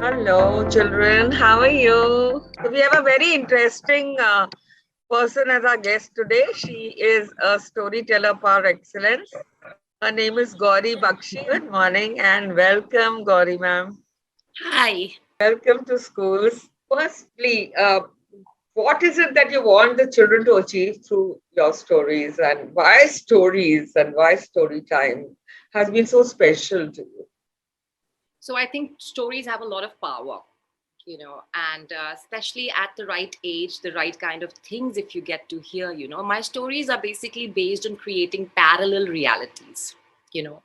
Hello, children. How are you? So we have a very interesting person as our guest today. She is a storyteller par excellence. Her name is Gauri Bakshi. Good morning and welcome, Gauri ma'am. Hi. Welcome to Skoolz. Firstly, what is it that you want the children to achieve through your stories, and why stories and why story time has been so special to you? So I think stories have a lot of power, and especially at the right age, the right kind of things if you get to hear, my stories are basically based on creating parallel realities, you know.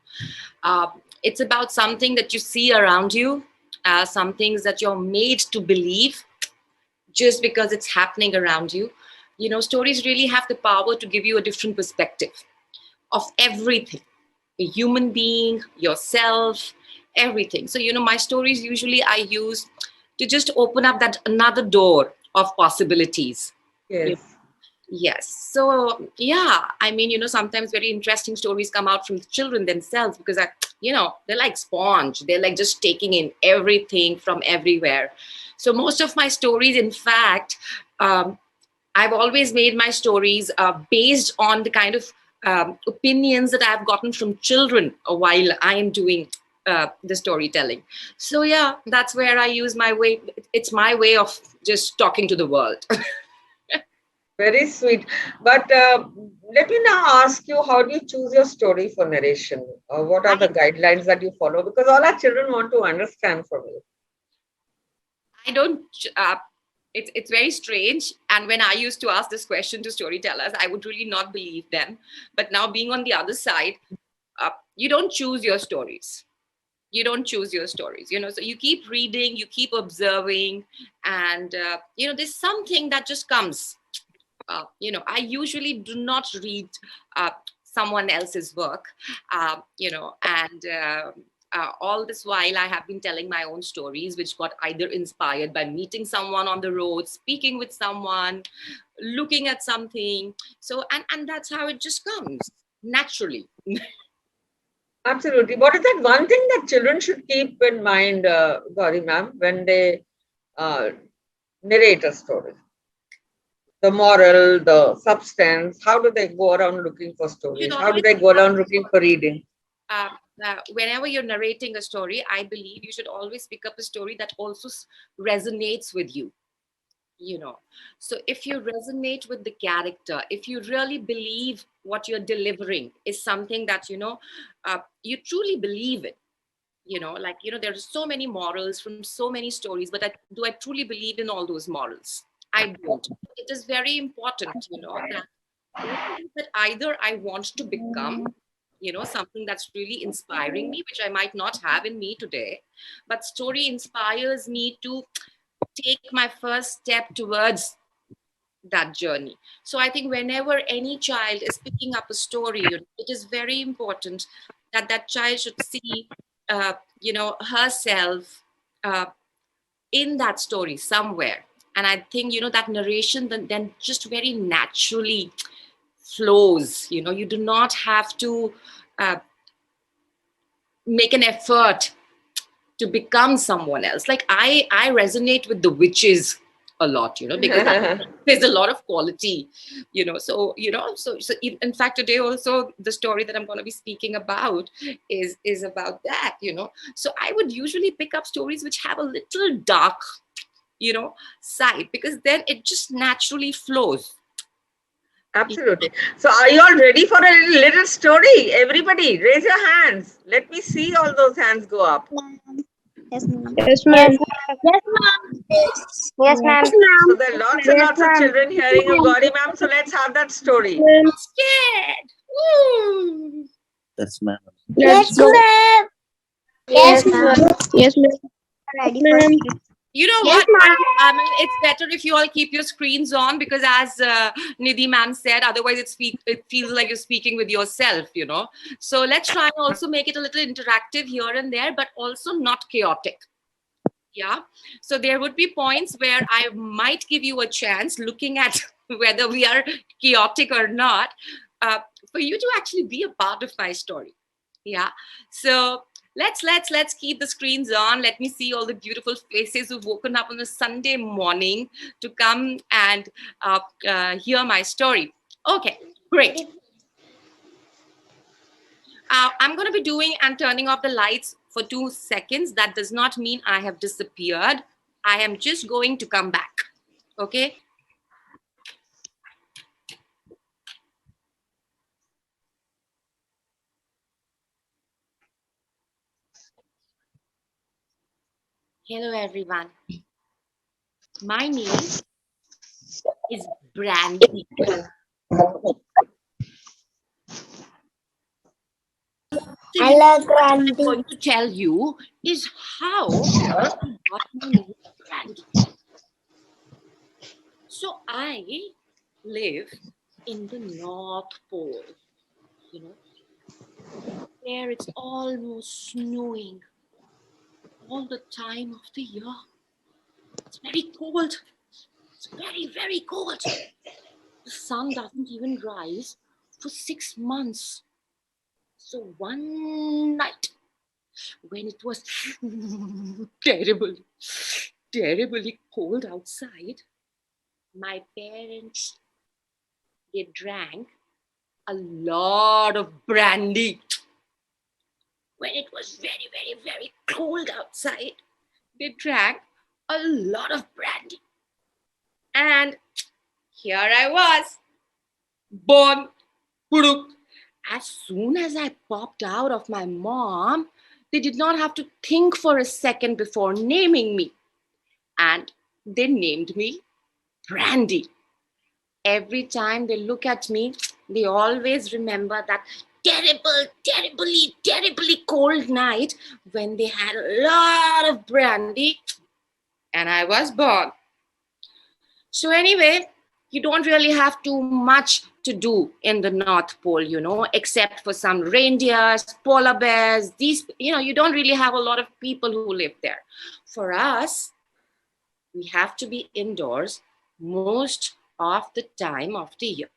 Uh, it's about something that you see around you, some things that you're made to believe just because it's happening around you. Stories really have the power to give you a different perspective of everything, a human being, yourself, everything. So, my stories usually I use to just open up that another door of possibilities. You- Yes. Yes. So, yeah, I mean, sometimes very interesting stories come out from the children themselves because they're like sponge. They're like just taking in everything from everywhere. So most of my stories, in fact, um, I've always made my stories based on the kind of opinions that I've gotten from children while I am doing the storytelling. So yeah, that's where I use my way. It's my way of just talking to the world. Very sweet. But let me now ask you, how do you choose your story for narration? What are the I, guidelines that you follow? Because all our children want to understand from you. I don't. It's very strange. And when I used to ask this question to storytellers, I would really not believe them. But now being on the other side, you don't choose your stories. You don't choose your stories, so you keep reading, you keep observing, and there's something that just comes. I usually do not read someone else's work, and all this while I have been telling my own stories, which got either inspired by meeting someone on the road, speaking with someone, looking at something. So and that's how it just comes naturally. Absolutely. What is that one thing that children should keep in mind, Gauri ma'am, when they uh, narrate a story? The moral, the substance, how do they go around looking for You should stories? How do always they go around looking for reading? uh, whenever you're narrating a story, I believe you should always pick up a story that also resonates with you. So if you resonate with the character, if you really believe what you're delivering is something that you truly believe in, there are so many morals from so many stories, but do I truly believe in all those morals? I don't. It is very important, that something that either I want to become, something that's really inspiring me, which I might not have in me today, but story inspires me to take my first step towards that journey. So I think whenever any child is picking up a story, it is very important that that child should see, herself uh, in that story somewhere. And I think, that narration then just very naturally flows. You do not have to uh, make an effort to become someone else. Like I resonate with the witches a lot, because there's a lot of quality, so in fact today also the story that I'm going to be speaking about is about that. So I would usually pick up stories which have a little dark, side, because then it just naturally flows. Absolutely. So, are you all ready for a little story? Everybody, raise your hands. Let me see all those hands go up. Yes, ma'am. Yes, Yes, ma'am. ma'am. Yes, ma'am. Yes, ma'am. So, there are lots and Yes, lots of ma'am. children hearing you, Gauri ma'am. So, let's have that story. I'm scared. Woo! Yes, ma'am. Let's Yes, go. ma'am. Yes, ma'am. Yes, ma'am. Ready for Ma'am. it. You know Yes, what? ma'am. I mean, it's better if you all keep your screens on, because, as Nidhi ma'am said, otherwise it feels like you're speaking with yourself. So let's try and also make it a little interactive here and there, but also not chaotic. Yeah. So there would be points where I might give you a chance, looking at whether we are chaotic or not, uh, for you to actually be a part of my story. Yeah. So Let's keep the screens on. Let me see all the beautiful faces who've woken up on a Sunday morning to come and hear my story. Okay, great. I'm going to be doing and turning off the lights for 2 seconds. That does not mean I have disappeared. I am just going to come back. Okay. Hello, everyone. My name is Brandy. What I'm going to tell you is how I got my name Brandy. So I live in the North Pole, you know, where it's almost snowing all the time of the year. It's very cold. It's very, very cold. The sun doesn't even rise for 6 months. So one night, when it was terribly cold outside, my parents, they drank a lot of brandy. When it was very, very, very cold outside, they drank a lot of brandy. And here I was, born. As soon as I popped out of my mom, they did not have to think for a second before naming me. And they named me Brandy. Every time they look at me, they always remember that terribly cold night when they had a lot of brandy and I was born. So anyway, you don't really have too much to do in the North Pole, except for some reindeers, polar bears, you don't really have a lot of people who live there. For us, we have to be indoors most of the time of the year.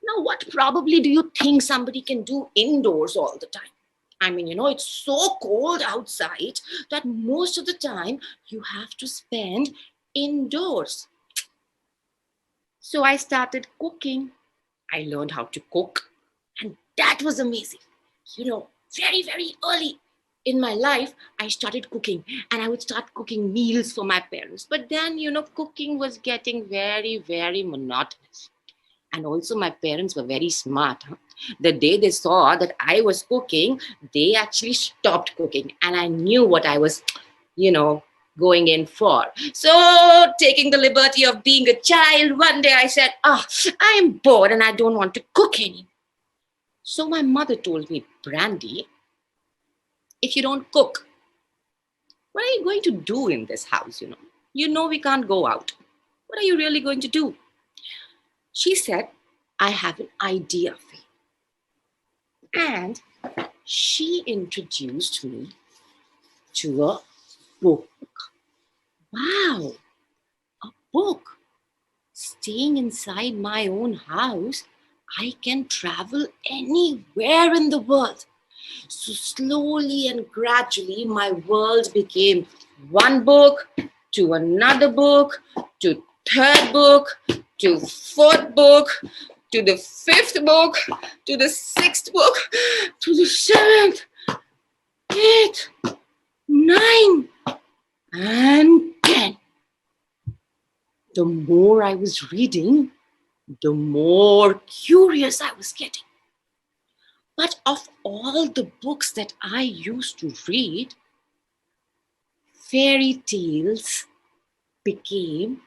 Now, what probably do you think somebody can do indoors all the time? I mean, it's so cold outside that most of the time you have to spend indoors. So I started cooking. I learned how to cook, and that was amazing. Very, very early in my life, I started cooking, and I would start cooking meals for my parents. But then, cooking was getting very, very monotonous. And also my parents were very smart. The day they saw that I was cooking, they actually stopped cooking. And I knew what I was, going in for. So taking the liberty of being a child, one day I said, I am bored and I don't want to cook anymore. So my mother told me, Brandy, if you don't cook, what are you going to do in this house? We can't go out. What are you really going to do? She said, I have an idea for you. And she introduced me to a book. Wow, a book. Staying inside my own house, I can travel anywhere in the world. So slowly and gradually, my world became one book to another book, to third book, to fourth book, to the fifth book, to the sixth book, to the seventh, eighth, 9, and 10. The more I was reading, the more curious I was getting. But of all the books that I used to read, fairy tales became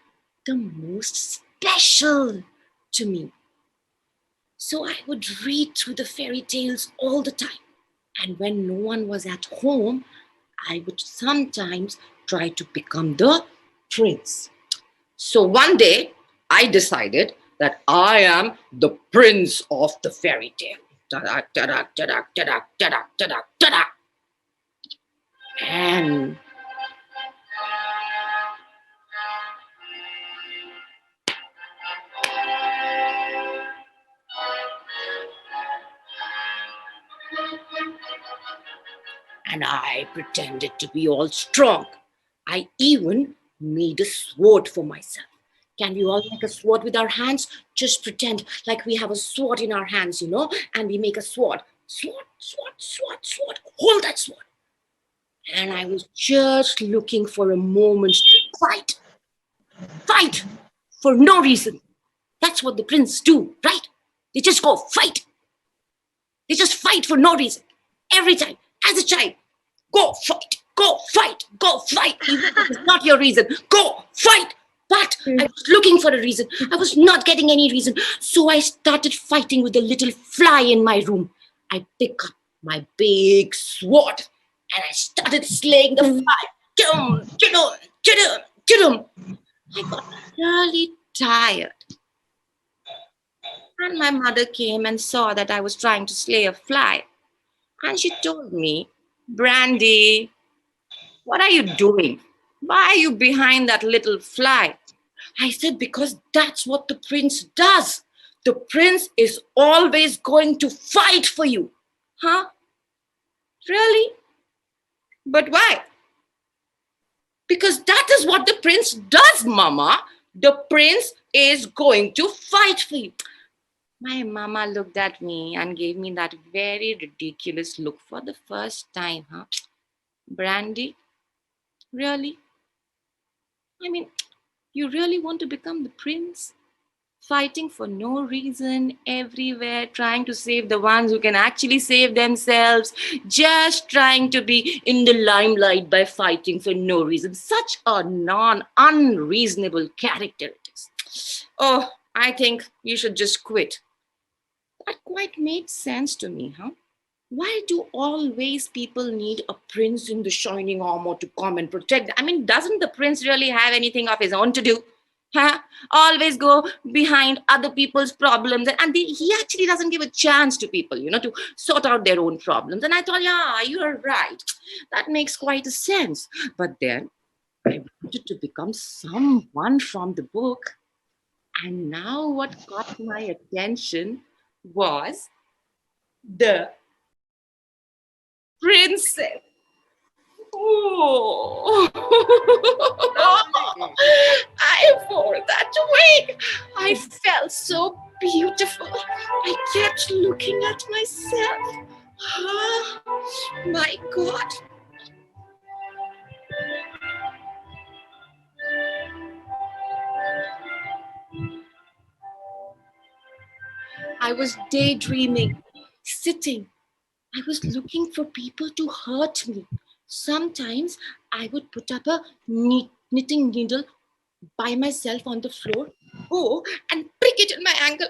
the most special to me. So I would read through the fairy tales all the time. And when no one was at home, I would sometimes try to become the prince. So one day, I decided that I am the prince of the fairy tale. Ta-da, ta-da, ta-da, ta-da, ta-da, ta-da, ta-da. And and I pretended to be all strong. I even made a sword for myself. Can we all make a sword with our hands? Just pretend like we have a sword in our hands, and we make a sword. Sword, sword, sword, sword. Hold that sword. And I was just looking for a moment to fight. Fight for no reason. That's what the prince do, right? They just go fight. They just fight for no reason. Every time, as a child, go fight, go fight, go fight. Even if it's not your reason, go fight. But I was looking for a reason. I was not getting any reason. So I started fighting with a little fly in my room. I pick up my big sword and I started slaying the fly. Chidum, chidum, chidum, chidum. I got really tired. And my mother came and saw that I was trying to slay a fly. And she told me, Brandy, what are you doing? Why are you behind that little fly? I said, because that's what the prince does. The prince is always going to fight for you. Huh? Really? But why? Because that is what the prince does, Mama. The prince is going to fight for you. My mama looked at me and gave me that very ridiculous look for the first time, huh? Brandy, really? I mean, you really want to become the prince? Fighting for no reason, everywhere, trying to save the ones who can actually save themselves, just trying to be in the limelight by fighting for no reason. Such a unreasonable character it is. Oh, I think you should just quit. That quite made sense to me, huh? Why do always people need a prince in the shining armor to come and protect them? I mean, doesn't the prince really have anything of his own to do? Huh? Always go behind other people's problems. And he actually doesn't give a chance to people, to sort out their own problems. And I thought, yeah, you're right. That makes quite a sense. But then I wanted to become someone from the book. And now what got my attention was the princess. Oh, I wore that wig. I felt so beautiful. I kept looking at myself. Oh, my God. I was daydreaming, sitting. I was looking for people to hurt me. Sometimes I would put up a knitting needle by myself on the floor, and prick it in my ankle.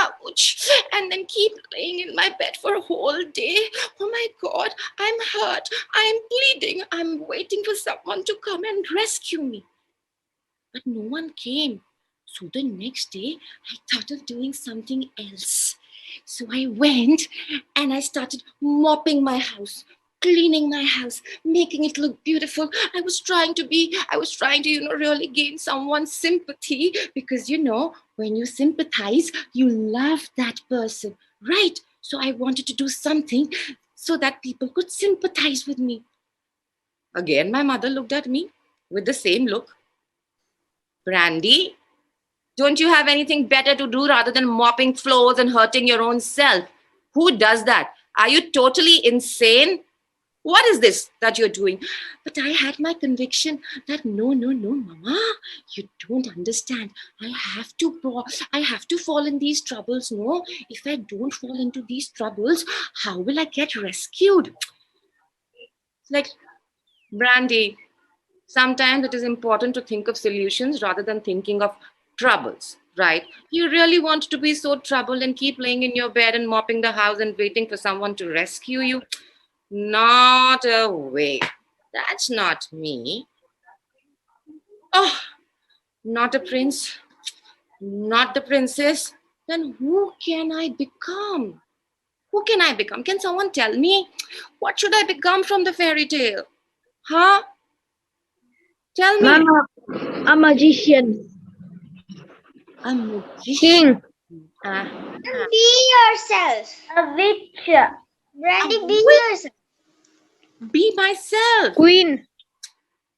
Ouch! And then keep laying in my bed for a whole day. Oh my God, I'm hurt. I'm bleeding. I'm waiting for someone to come and rescue me. But no one came. So the next day, I thought of doing something else. So I went and I started mopping my house, cleaning my house, making it look beautiful. I was trying to, really gain someone's sympathy because, when you sympathize, you love that person, right? So I wanted to do something so that people could sympathize with me. Again, my mother looked at me with the same look. Brandy, don't you have anything better to do rather than mopping floors and hurting your own self? Who does that? Are you totally insane? What is this that you're doing? But I had my conviction that no, Mama, you don't understand. I have to fall in these troubles. No, if I don't fall into these troubles, how will I get rescued? Like, Brandy, sometimes it is important to think of solutions rather than thinking of troubles, right? You really want to be so troubled and keep laying in your bed and mopping the house and waiting for someone to rescue you? Not a way. That's not me. Oh, not a prince, not the princess. Then who can I become? Who can I become? Can someone tell me? What should I become from the fairy tale? Huh? Tell me. Mama, a magician. A magician. Be yourself. A witch. Brandy, be yourself. Be myself. Queen.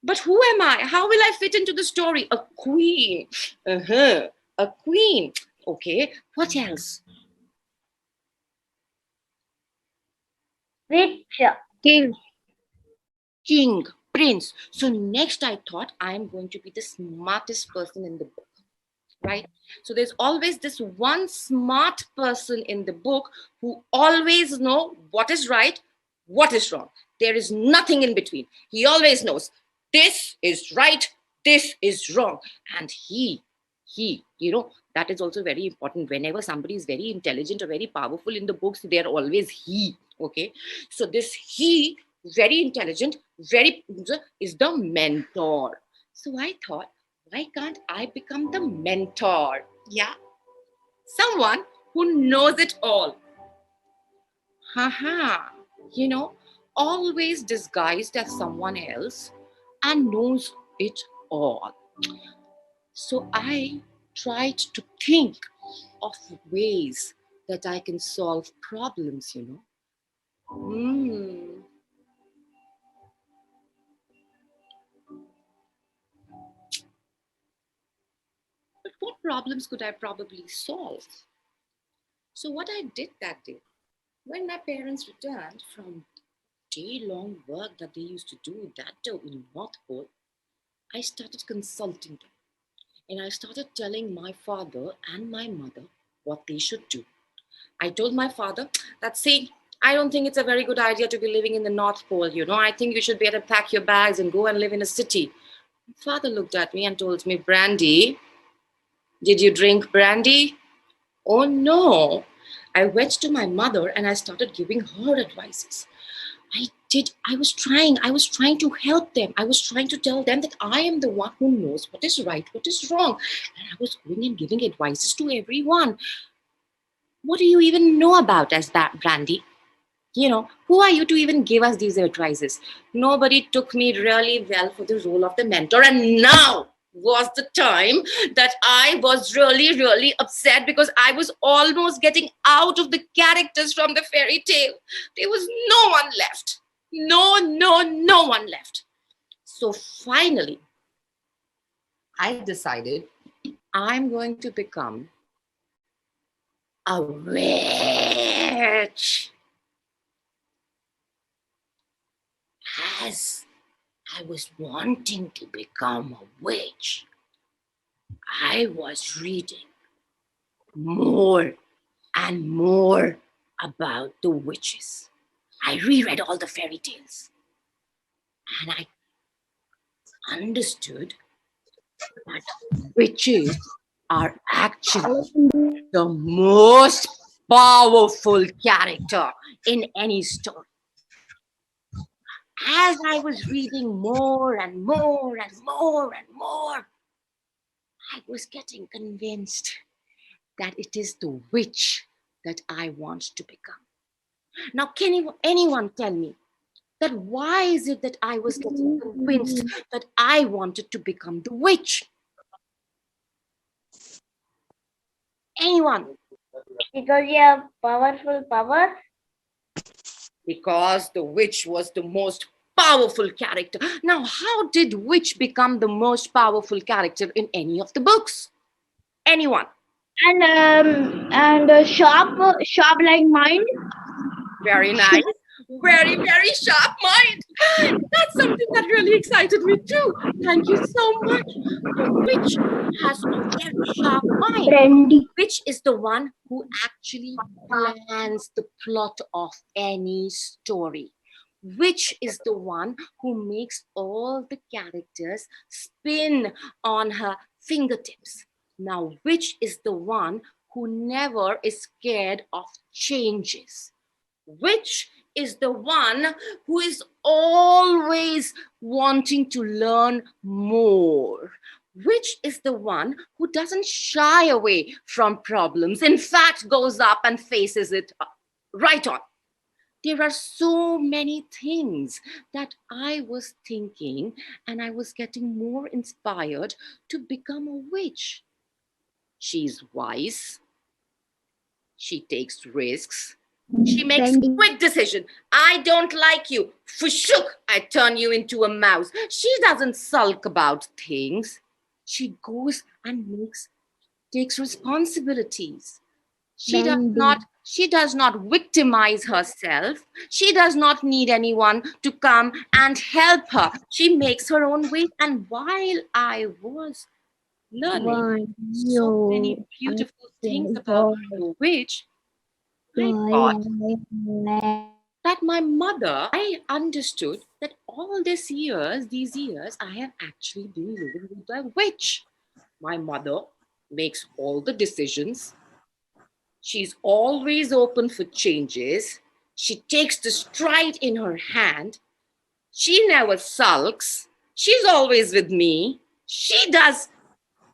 But who am I? How will I fit into the story? A queen. A queen. Okay. What else? Rich. King. King, prince. So next I thought I am going to be the smartest person in the book, right? So there's always this one smart person in the book who always know what is right, what is wrong. There is nothing in between. He always knows this is right, this is wrong. And that is also very important. Whenever somebody is very intelligent or very powerful in the books, they're always he. Okay. So this he, very intelligent, very is the mentor. So I thought, why can't I become the mentor? Yeah. Someone who knows it all. Haha. Always disguised as someone else and knows it all. So I tried to think of ways that I can solve problems. But what problems could I probably solve? So what I did that day, when my parents returned from day-long work that they used to do that day in North Pole, I started consulting them. And I started telling my father and my mother what they should do. I told my father that, see, I don't think it's a very good idea to be living in the North Pole. I think you should better pack your bags and go and live in a city. My father looked at me and told me, Brandy, did you drink brandy? Oh no. I went to my mother and I started giving her advices. I was trying to help them. I was trying to tell them that I am the one who knows what is right, what is wrong. And I was going and giving advices to everyone. What do you even know about us, Brandy? Who are you to even give us these advices? Nobody took me really well for the role of the mentor. And now was the time that I was really, really upset because I was almost getting out of the characters from the fairy tale. There was no one left. No one left. So finally, I decided I'm going to become a witch. As I was wanting to become a witch, I was reading more and more about the witches. I reread all the fairy tales and I understood that witches are actually the most powerful character in any story. As I was reading more and more and more and more, I was getting convinced that it is the witch that I want to become. Now, can anyone tell me that why is it that I was getting convinced that I wanted to become the witch? Anyone? Because you have powerful power. Because the witch was the most powerful character. Now, how did witch become the most powerful character in any of the books? Anyone? And sharp like mind. Very nice. Very, very sharp mind. That's something that really excited me too. Thank you so much. The witch has a very sharp mind. Brandy. Which is the one who actually plans the plot of any story. Which is the one who makes all the characters spin on her fingertips. Now, which is the one who never is scared of changes? Which is the one who is always wanting to learn more? Which is the one who doesn't shy away from problems, in fact, goes up and faces it right on? There are so many things that I was thinking, and I was getting more inspired to become a witch. She's wise. She takes risks. She makes Bending. quick decision. I don't like you. Fushuk, I turn you into a mouse. She doesn't sulk about things. She goes and takes responsibilities. Bending. She does not victimize herself. She does not need anyone to come and help her. She makes her own way. And while I was learning One. so many You. beautiful things about the witch, I thought that my mother, I understood that all these years, I have actually been living with a witch. My mother makes all the decisions. She's always open for changes. She takes the stride in her hand. She never sulks. She's always with me. She does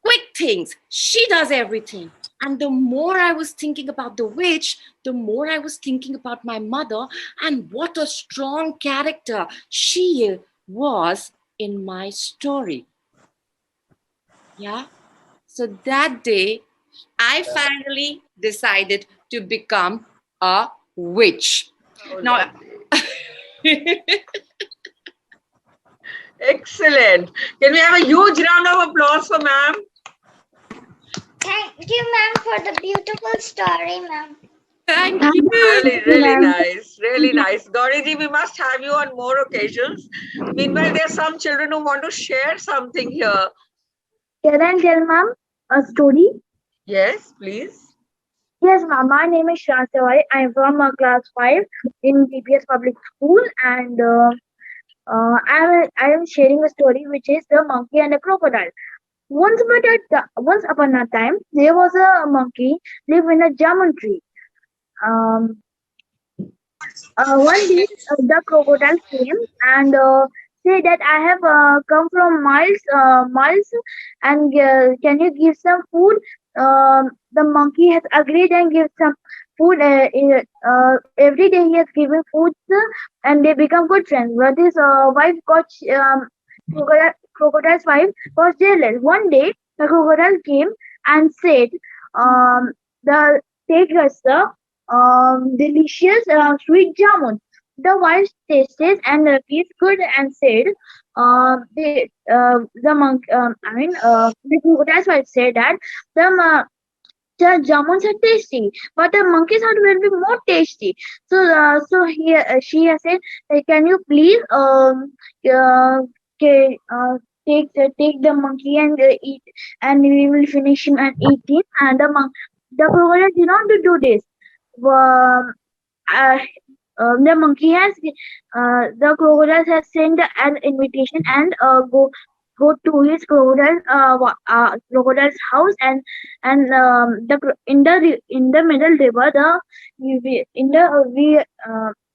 quick things. She does everything. And the more I was thinking about the witch, the more I was thinking about my mother and what a strong character she was in my story. Yeah. So that day, I finally decided to become a witch. Oh, Now, excellent. Can we have a huge round of applause for ma'am? Thank you, ma'am, for the beautiful story, ma'am. thank you. Really nice. Really nice. Gauriji, we must have you on more occasions. Meanwhile, there are some children who want to share something here. Can I tell ma'am a story? Yes, please. Yes, ma'am. My name is Shasawai. I am from class 5 in BPS Public School, and I am sharing a story which is the monkey and the crocodile. Once upon a time, there was a monkey live in a jamun tree. Um, One day, the crocodile came and said that I have come from miles, and can you give some food? The monkey has agreed and give some food. Every day he has given food, and they become good friends. But his wife got crocodile's wife got jealous. One day, the crocodile came and said, "The take us the delicious sweet jamun." The wife tasted and tastes good and said, the crocodile's wife said that the the jamuns are tasty, but the monkey's heart will be more tasty. She has said, "Can you please ca- take the monkey and eat, and we will finish him and eat him." And the crocodile did not do this. Um, uh, the monkey has the crocodile has sent an invitation and go to his crocodile's house, and in the middle river in the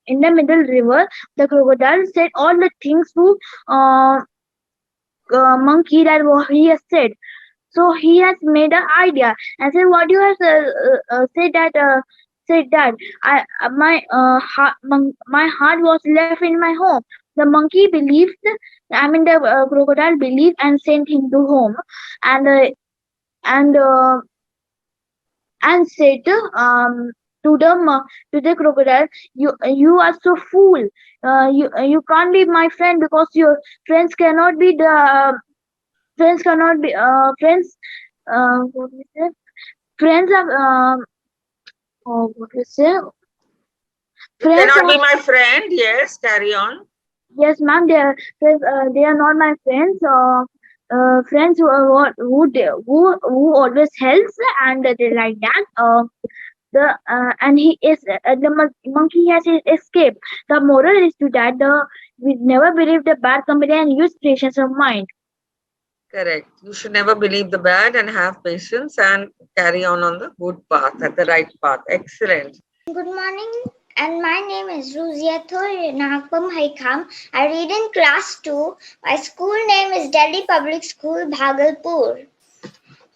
in the middle river the crocodile said all the things to uh, monkey that what he has said. So he has made an idea and said, "What you have said that my heart was left in my home." The monkey believed. The crocodile believed and sent him to home, and and uh, and said to the crocodile, "You are so fool. You can't be my friend because your friends cannot be the friends cannot be friends. What we say? Friends are what we say? You Friends cannot are be my friend. Yes, carry on. yes, ma'am. They are friends. They are not my friends. Friends who are who always helps and they like that. The and he is the monkey has escaped. The moral is to that we never believe the bad company and use patience of mind. Correct. You should never believe the bad and have patience and carry on the good path, at the right path. Excellent. Good morning, and my name is Ruziathur Nagpam Haikam. I read in class 2. My school name is Delhi Public School, Bhagalpur.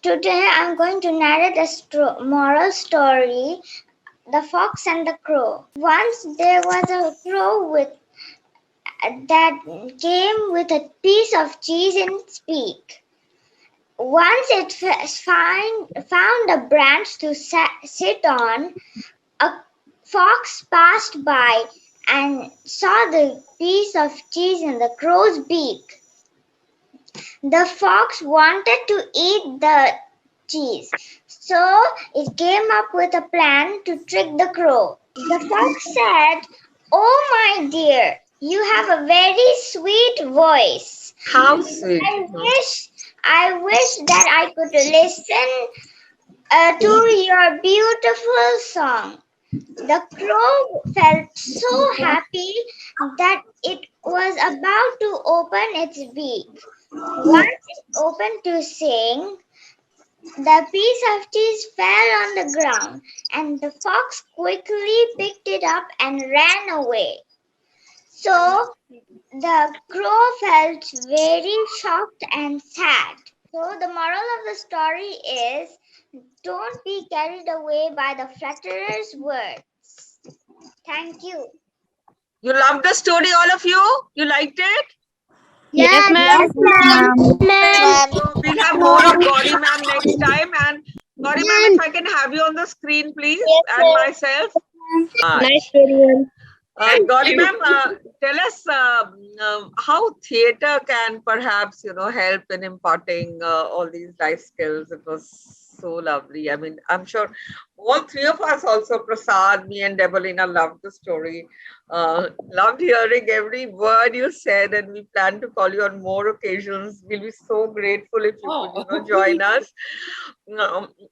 Today I'm going to narrate a moral story, The Fox and the Crow. Once there was a crow that came with a piece of cheese in its beak. Once it found a branch to sit on, a fox passed by and saw the piece of cheese in the crow's beak. The fox wanted to eat the cheese, so it came up with a plan to trick the crow. The fox said, "Oh, my dear, you have a very sweet voice. How sweet. I wish that I could listen to your beautiful song." The crow felt so happy that it was about to open its beak. Once it opened to sing, the piece of cheese fell on the ground, and the fox quickly picked it up and ran away. So the crow felt very shocked and sad. So the moral of the story is, don't be carried away by the flatterer's words. Thank you. You loved the story, all of you? You liked it? Yes, ma'am. So we'll have more of Gauri ma'am next time. And Gauri ma'am, if I can have you on the screen, please, and myself. Nice video. Gauri ma'am, tell us how theatre can perhaps, help in imparting all these life skills. It was so lovely. I mean, I'm sure all three of us also, Prasad, me and Debolina, loved the story. Loved hearing every word you said, and we plan to call you on more occasions. We'll be so grateful if you could join us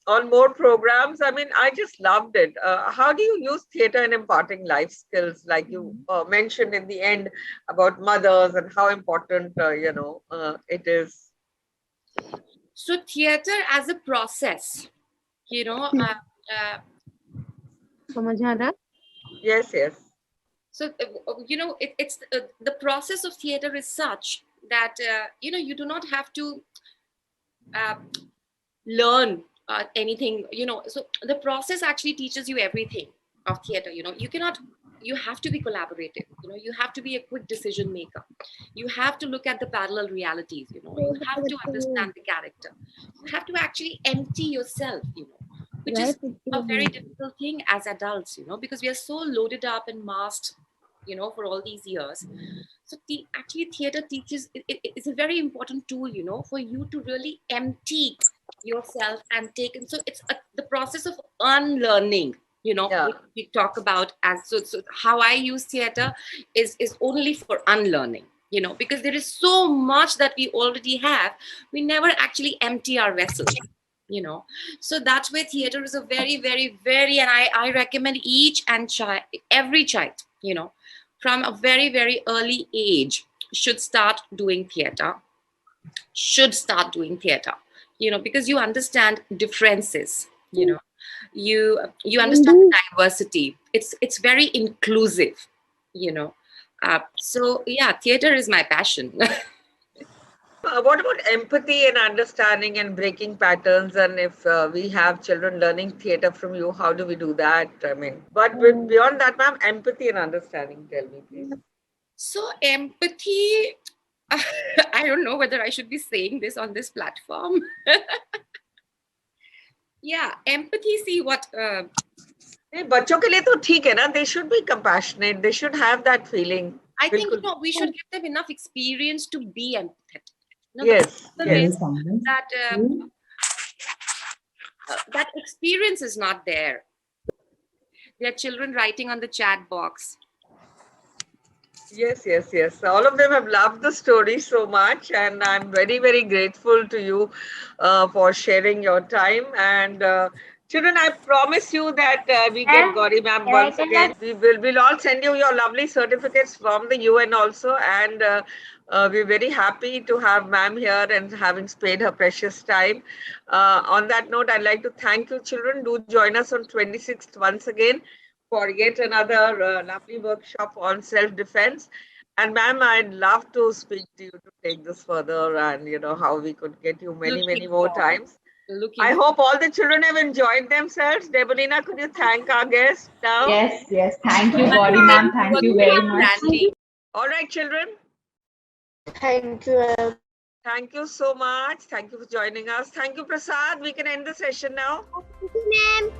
on more programs. I mean, I just loved it. How do you use theatre in imparting life skills, like you mentioned in the end about mothers and how important it is? So theater as a process, Yes, yes. So, it's the process of theater is such that, you do not have to learn anything, so the process actually teaches you everything of theater. You have to be collaborative, you have to be a quick decision maker. You have to look at the parallel realities, you have to understand the character. You have to actually empty yourself, which is a very difficult thing as adults, because we are so loaded up and masked, for all these years. So actually theater teaches, it's a very important tool, for you to really empty yourself and take in. So it's the process of unlearning, Yeah. which we talk about as so how I use theater is only for unlearning, because there is so much that we already have. We never actually empty our vessel, so that's where theater is a very, very, very, and I recommend each and every child, from a very, very early age should start doing theater, because you understand differences, you understand diversity. It's very inclusive, so yeah, theater is my passion. What about empathy and understanding and breaking patterns? And if we have children learning theatre from you, how do we do that? I mean, but beyond that, ma'am, empathy and understanding, tell me, please. So empathy, I don't know whether I should be saying this on this platform. Yeah, empathy, see what... बच्चों के लिए तो ठीक है ना, they should be compassionate, they should have that feeling. I think we should give them enough experience to be empathetic. Yes, that experience is not there. There are children writing on the chat box. Yes. All of them have loved the story so much, and I'm very, very grateful to you for sharing your time. And children, I promise you that we get Gauri ma'am once again. We'll all send you your lovely certificates from the UN also, and we're very happy to have ma'am here and having spared her precious time. On that note, I'd like to thank you, children. Do join us on 26th once again for yet another lovely workshop on self-defense. And ma'am, I'd love to speak to you to take this further, and how we could get you many more times. I hope all the children have enjoyed themselves. Debolina, could you thank our guest now? Yes. Thank you, Gauri ma'am. Thank you very much. All right, children. Thank you. Thank you so much. Thank you for joining us. Thank you, Prasad. We can end the session now. Thank you, ma'am.